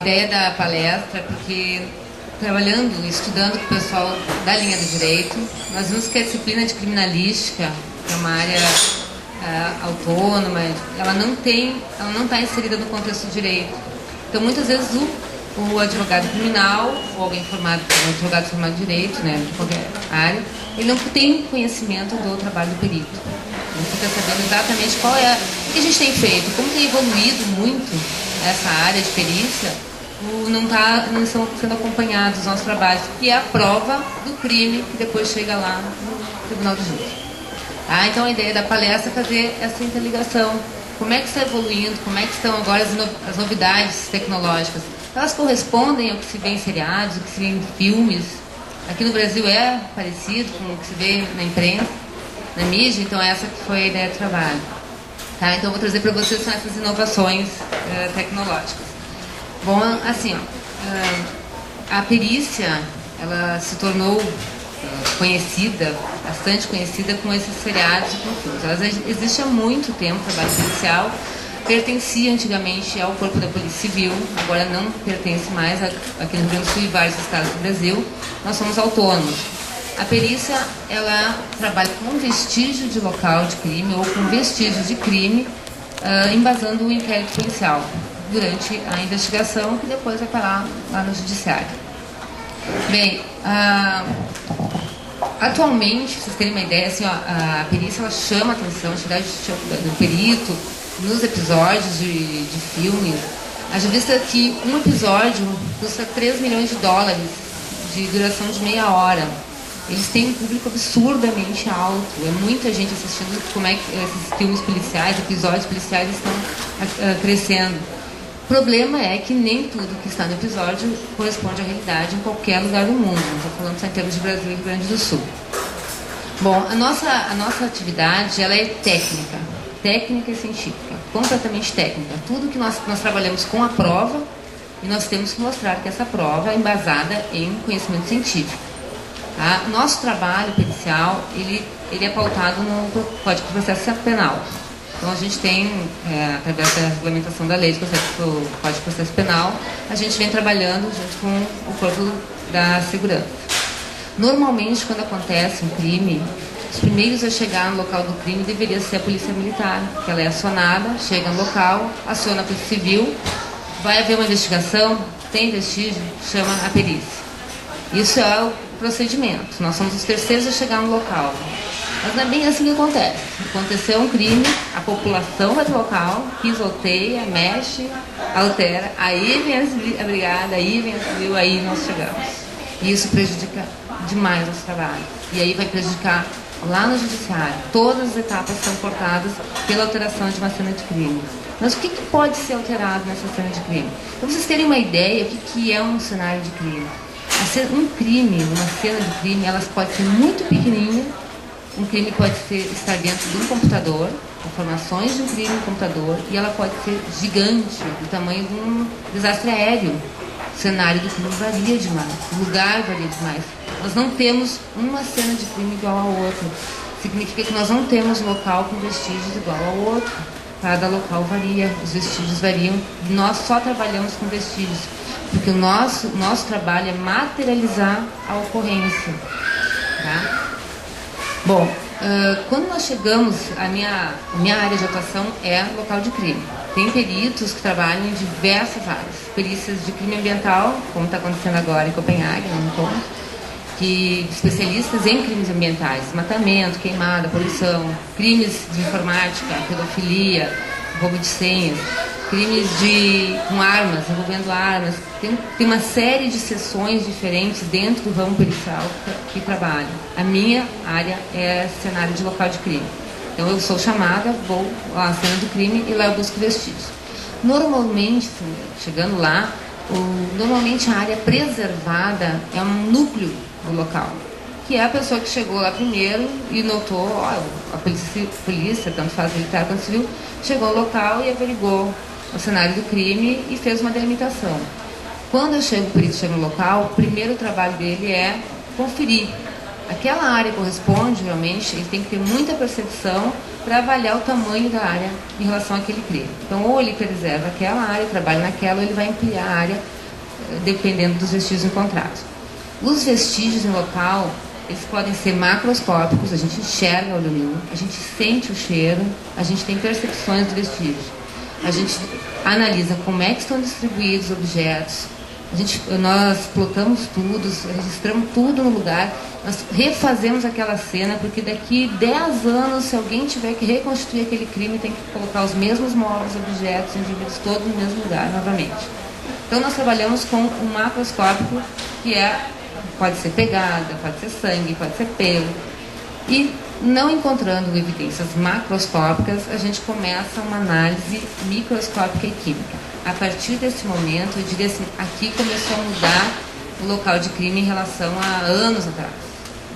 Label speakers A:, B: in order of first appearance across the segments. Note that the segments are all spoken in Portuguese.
A: A ideia da palestra, porque trabalhando, estudando com o pessoal da linha do direito, nós vimos que a disciplina de criminalística, que é uma área autônoma, ela não está inserida no contexto do direito. Então, muitas vezes, o advogado criminal, ou alguém formado, um advogado formado em direito, né, de qualquer área, ele não tem conhecimento do trabalho do perito. Não fica sabendo exatamente o que a gente tem feito, como tem evoluído muito essa área de perícia. Não estão sendo acompanhados os nossos trabalhos, que é a prova do crime que depois chega lá no tribunal de júri. Então a ideia da palestra é fazer essa interligação. Como é que está evoluindo, como é que estão agora as novidades tecnológicas? Elas correspondem ao que se vê em seriados, ao que se vê em filmes. Aqui no Brasil é parecido com o que se vê na imprensa, na mídia, então essa que foi a ideia do trabalho. Então eu vou trazer para vocês são essas inovações tecnológicas. Bom, assim, a perícia, ela se tornou conhecida, bastante conhecida com esses seriados e com filmes. Ela existe há muito tempo, o trabalho pericial, pertencia antigamente ao Corpo da Polícia Civil, agora não pertence mais aqui no Rio Grande do Sul e vários estados do Brasil. Nós somos autônomos. A perícia, ela trabalha com vestígio de local de crime ou com vestígios de crime, embasando o inquérito policial durante a investigação, que depois vai parar lá no judiciário. Bem, atualmente, para vocês terem uma ideia, assim, a perícia ela chama a atenção, a atividade do perito nos episódios de filmes. Haja vista que um episódio custa $3 milhões de duração de meia hora. Eles têm um público absurdamente alto. É muita gente assistindo como é que esses filmes policiais, episódios policiais estão crescendo. O problema é que nem tudo que está no episódio corresponde à realidade em qualquer lugar do mundo. Não estou falando só em termos de Brasil e Rio Grande do Sul. Bom, a nossa atividade ela é técnica e científica, completamente técnica. Tudo que nós trabalhamos com a prova e nós temos que mostrar que essa prova é embasada em conhecimento científico. Nosso trabalho pericial ele é pautado no Código de Processo Penal. Então, a gente tem, através da regulamentação da lei do Código de Processo Penal, a gente vem trabalhando junto com o Corpo da Segurança. Normalmente, quando acontece um crime, os primeiros a chegar no local do crime deveria ser a Polícia Militar, que ela é acionada, chega no local, aciona a Polícia Civil, vai haver uma investigação, tem vestígio, chama a perícia. Isso é o procedimento. Nós somos os terceiros a chegar no local. Mas não é bem assim que acontece. Aconteceu um crime, a população vai para o local, pisoteia, mexe, altera, aí vem a brigada, aí vem a civil, aí nós chegamos. E isso prejudica demais o nosso trabalho. E aí vai prejudicar lá no judiciário. Todas as etapas são cortadas pela alteração de uma cena de crime. Mas o que pode ser alterado nessa cena de crime? Para vocês terem uma ideia, o que é um cenário de crime? Um crime, uma cena de crime, ela pode ser muito pequenininha. Um crime pode estar dentro de um computador, informações de um crime no computador, e ela pode ser gigante, do tamanho de um desastre aéreo. O cenário do crime varia demais, o lugar varia demais. Nós não temos uma cena de crime igual a outra. Significa que nós não temos local com vestígios igual ao outro. Cada local varia, os vestígios variam. Nós só trabalhamos com vestígios, porque o nosso trabalho é materializar a ocorrência. Tá? Bom, quando nós chegamos, a minha área de atuação é local de crime. Tem peritos que trabalham em diversas áreas. Perícias de crime ambiental, como está acontecendo agora em Copenhague, não conto, que especialistas em crimes ambientais, desmatamento, queimada, poluição, crimes de informática, pedofilia, roubo de senhas, crimes com armas, envolvendo armas. Tem uma série de sessões diferentes dentro do ramo pericial que trabalham. A minha área é cenário de local de crime. Então eu sou chamada, vou à cena do crime e lá eu busco vestígios. Normalmente, chegando lá, normalmente a área preservada é um núcleo do local, que é a pessoa que chegou lá primeiro e notou, a polícia, tanto faz militar quanto civil, chegou ao local e averigou o cenário do crime e fez uma delimitação. Quando o perito chega no local, o primeiro trabalho dele é conferir. Aquela área corresponde, realmente, ele tem que ter muita percepção para avaliar o tamanho da área em relação àquele crime. Então, ou ele preserva aquela área, trabalha naquela, ou ele vai ampliar a área, dependendo dos vestígios encontrados. Os vestígios em local, eles podem ser macroscópicos, a gente enxerga o olho nu, a gente sente o cheiro, a gente tem percepções do vestígio. A gente analisa como é que estão distribuídos os objetos, nós plotamos tudo, registramos tudo no lugar, nós refazemos aquela cena, porque daqui 10 anos, se alguém tiver que reconstituir aquele crime, tem que colocar os mesmos móveis, objetos, indivíduos, todos no mesmo lugar, novamente. Então nós trabalhamos com um macroscópico, que pode ser pegada, pode ser sangue, pode ser pelo. E não encontrando evidências macroscópicas, a gente começa uma análise microscópica e química. A partir desse momento, eu diria assim, aqui começou a mudar o local de crime em relação a anos atrás.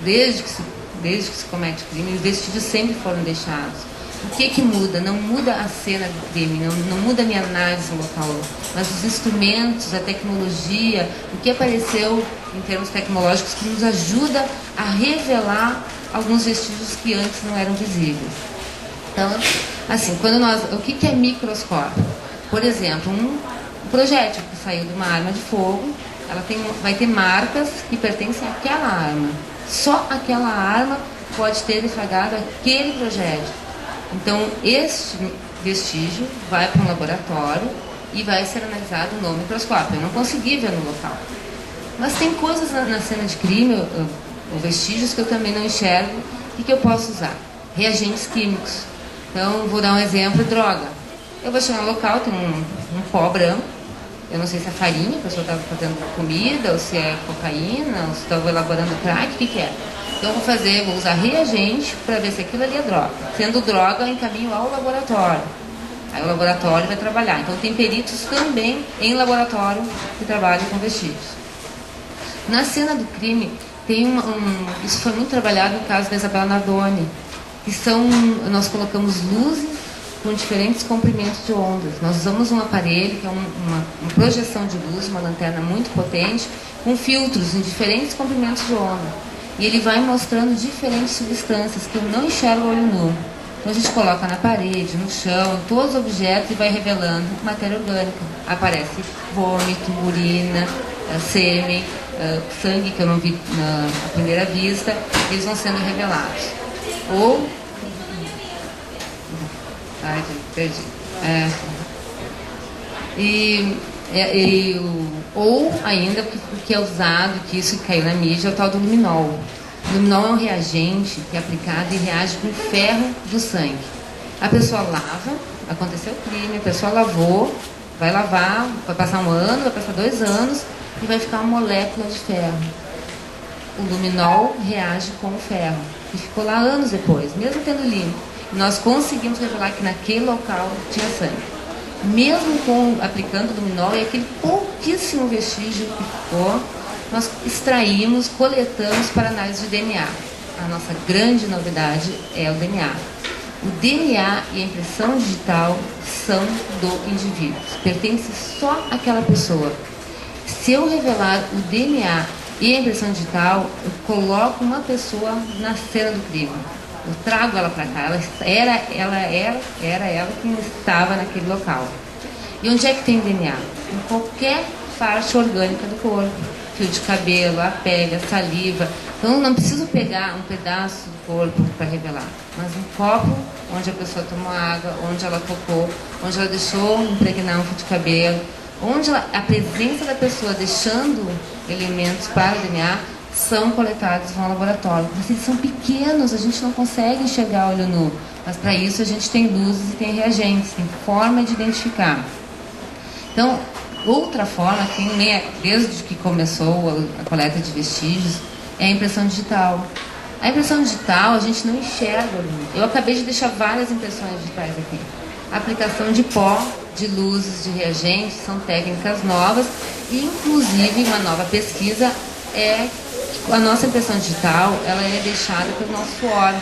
A: Desde que se comete crime, os vestígios sempre foram deixados. O que muda? Não muda a cena do crime, não muda a minha análise no local, mas os instrumentos, a tecnologia, o que apareceu em termos tecnológicos que nos ajuda a revelar alguns vestígios que antes não eram visíveis. Então, assim, o que é microscópio? Por exemplo, um projétil que saiu de uma arma de fogo, vai ter marcas que pertencem àquela arma. Só aquela arma pode ter deflagrado aquele projétil. Então, este vestígio vai para um laboratório e vai ser analisado no microscópio. Eu não consegui ver no local. Mas tem coisas na cena de crime, ou vestígios, que eu também não enxergo. O que eu posso usar? Reagentes químicos. Então, vou dar um exemplo: droga. Eu vou chegar no local, tem um pó branco. Eu não sei se é farinha, a pessoa estava fazendo comida, ou se é cocaína, ou se estava elaborando crack, o que é? Então vou usar reagente para ver se aquilo ali é droga. Sendo droga, eu encaminho ao laboratório. Aí o laboratório vai trabalhar. Então tem peritos também em laboratório que trabalham com vestígios. Na cena do crime, isso foi muito trabalhado no caso da Isabela Nardoni, nós colocamos luzes com diferentes comprimentos de ondas. Nós usamos um aparelho, que é uma projeção de luz, uma lanterna muito potente, com filtros em diferentes comprimentos de onda. E ele vai mostrando diferentes substâncias que eu não enxergo o olho nu. Então a gente coloca na parede, no chão, em todos os objetos e vai revelando matéria orgânica. Aparece vômito, urina, sêmen, sangue que eu não vi à primeira vista, eles vão sendo revelados. Ou ainda, o que é usado, que isso caiu na mídia, é o tal do luminol. O luminol é um reagente que é aplicado e reage com o ferro do sangue. A pessoa lava, aconteceu o crime, a pessoa lavou, vai lavar, vai passar 1 ano, vai passar 2 anos e vai ficar uma molécula de ferro. O luminol reage com o ferro, e ficou lá anos depois, mesmo tendo limpo. Nós conseguimos revelar que naquele local tinha sangue. Mesmo aplicando luminol, e aquele pouquíssimo vestígio que ficou, nós extraímos, coletamos para análise de DNA. A nossa grande novidade é o DNA. O DNA e a impressão digital são do indivíduo, pertence só àquela pessoa. Se eu revelar o DNA e a impressão digital, eu coloco uma pessoa na cena do crime. Eu trago ela para cá, era ela quem estava naquele local. E onde é que tem DNA? Em qualquer parte orgânica do corpo. Fio de cabelo, a pele, a saliva. Então não preciso pegar um pedaço do corpo para revelar, mas um copo onde a pessoa tomou água, onde ela tocou, onde ela deixou impregnar um fio de cabelo, a presença da pessoa deixando elementos para o DNA são coletados no laboratório. Mas eles são pequenos, a gente não consegue enxergar olho nu. Mas para isso a gente tem luzes e tem reagentes, tem forma de identificar. Então, outra forma, desde que começou a coleta de vestígios, é a impressão digital. A impressão digital a gente não enxerga olho nu. Eu acabei de deixar várias impressões digitais aqui. A aplicação de pó, de luzes, de reagentes, são técnicas novas e, inclusive, uma nova pesquisa é a nossa impressão digital, ela é deixada pelo nosso suor.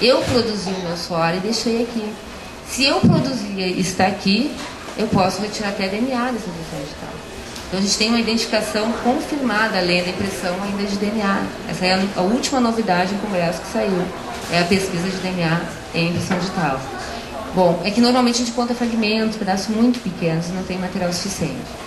A: Eu produzi o meu suor e deixei aqui. Se eu produzir e está aqui, eu posso retirar até DNA dessa impressão digital. Então a gente tem uma identificação confirmada além da impressão ainda de DNA. Essa é a última novidade em congresso que saiu. É a pesquisa de DNA em impressão digital. Bom, é que normalmente a gente conta fragmentos, pedaços muito pequenos, não tem material suficiente.